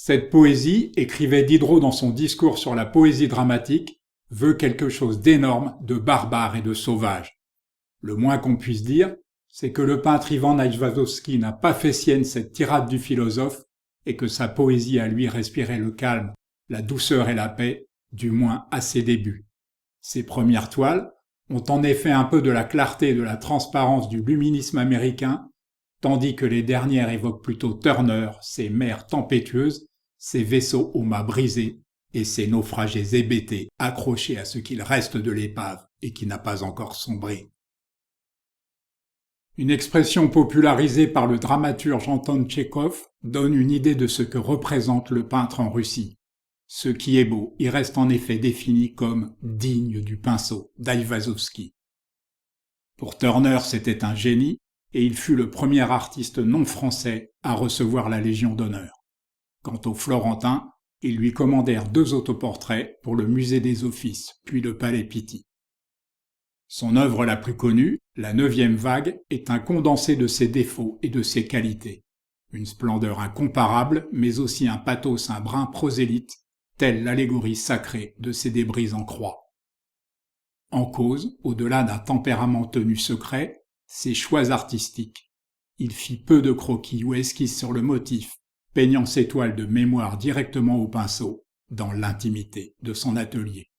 Cette poésie, écrivait Diderot dans son discours sur la poésie dramatique, veut quelque chose d'énorme, de barbare et de sauvage. Le moins qu'on puisse dire, c'est que le peintre Ivan Aïvazovski n'a pas fait sienne cette tirade du philosophe et que sa poésie à lui respirait le calme, la douceur et la paix, du moins à ses débuts. Ses premières toiles ont en effet un peu de la clarté et de la transparence du luminisme américain, tandis que les dernières évoquent plutôt Turner, ses mers tempétueuses, ses vaisseaux aux mâts brisés et ses naufragés hébétés accrochés à ce qu'il reste de l'épave et qui n'a pas encore sombré. Une expression popularisée par le dramaturge Anton Tchekhov donne une idée de ce que représente le peintre en Russie. Ce qui est beau y reste en effet défini comme digne du pinceau d'Aïvazovski. Pour Turner, c'était un génie, et il fut le premier artiste non français à recevoir la Légion d'honneur. Quant aux Florentins, ils lui commandèrent 2 autoportraits pour le musée des Offices, puis le palais Pitti. Son œuvre la plus connue, la 9e vague, est un condensé de ses défauts et de ses qualités. Une splendeur incomparable, mais aussi un pathos un brin prosélyte, telle l'allégorie sacrée de ses débris en croix. En cause, au-delà d'un tempérament tenu secret, ses choix artistiques. Il fit peu de croquis ou esquisses sur le motif, peignant ses toiles de mémoire directement au pinceau, dans l'intimité de son atelier.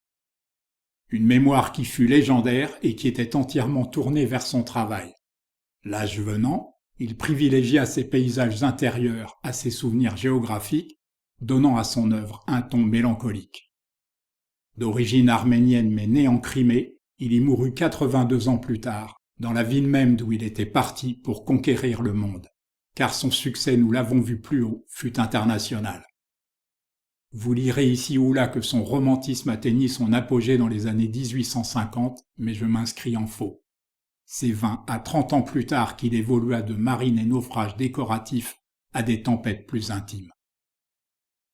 Une mémoire qui fut légendaire et qui était entièrement tournée vers son travail. L'âge venant, il privilégia ses paysages intérieurs à ses souvenirs géographiques, donnant à son œuvre un ton mélancolique. D'origine arménienne mais né en Crimée, il y mourut 82 ans plus tard, dans la ville même d'où il était parti pour conquérir le monde, car son succès, nous l'avons vu plus haut, fut international. Vous lirez ici ou là que son romantisme atteignit son apogée dans les années 1850, mais je m'inscris en faux. C'est 20 à 30 ans plus tard qu'il évolua de marines et naufrages décoratifs à des tempêtes plus intimes.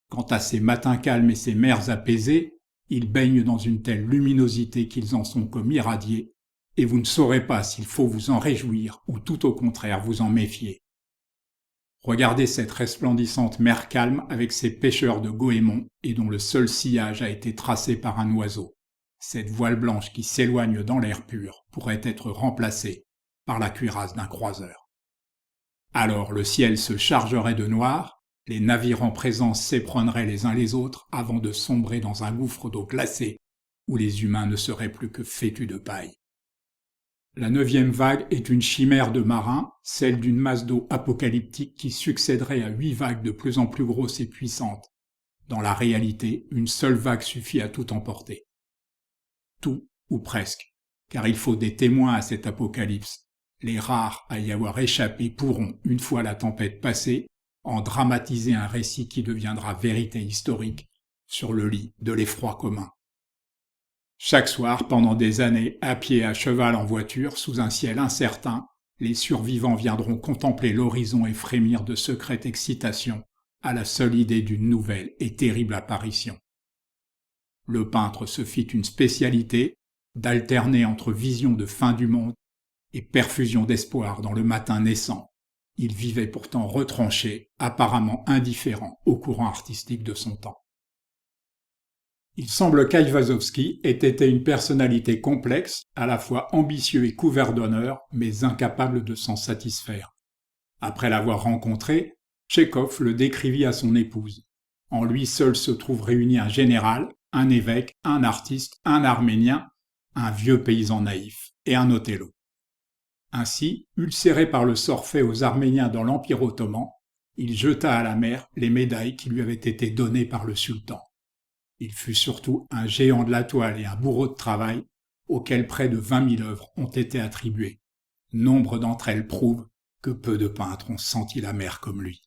Quant à ses matins calmes et ses mers apaisées, ils baignent dans une telle luminosité qu'ils en sont comme irradiés, et vous ne saurez pas s'il faut vous en réjouir ou tout au contraire vous en méfier. Regardez cette resplendissante mer calme avec ses pêcheurs de goémons et dont le seul sillage a été tracé par un oiseau. Cette voile blanche qui s'éloigne dans l'air pur pourrait être remplacée par la cuirasse d'un croiseur. Alors le ciel se chargerait de noir, les navires en présence s'éperonneraient les uns les autres avant de sombrer dans un gouffre d'eau glacée où les humains ne seraient plus que fétus de paille. La 9e vague est une chimère de marins, celle d'une masse d'eau apocalyptique qui succéderait à 8 vagues de plus en plus grosses et puissantes. Dans la réalité, une seule vague suffit à tout emporter. Tout, ou presque, car il faut des témoins à cet apocalypse. Les rares à y avoir échappé pourront, une fois la tempête passée, en dramatiser un récit qui deviendra vérité historique sur le lit de l'effroi commun. Chaque soir, pendant des années, à pied, à cheval, en voiture, sous un ciel incertain, les survivants viendront contempler l'horizon et frémir de secrète excitation à la seule idée d'une nouvelle et terrible apparition. Le peintre se fit une spécialité d'alterner entre vision de fin du monde et perfusion d'espoir dans le matin naissant. Il vivait pourtant retranché, apparemment indifférent au courant artistique de son temps. Il semble qu'Aïvazovski ait été une personnalité complexe, à la fois ambitieux et couvert d'honneur, mais incapable de s'en satisfaire. Après l'avoir rencontré, Tchekhov le décrivit à son épouse. En lui seul se trouve réuni un général, un évêque, un artiste, un arménien, un vieux paysan naïf et un Othello. Ainsi, ulcéré par le sort fait aux Arméniens dans l'Empire ottoman, il jeta à la mer les médailles qui lui avaient été données par le sultan. Il fut surtout un géant de la toile et un bourreau de travail, auquel près de 20 000 œuvres ont été attribuées. Nombre d'entre elles prouvent que peu de peintres ont senti la mer comme lui.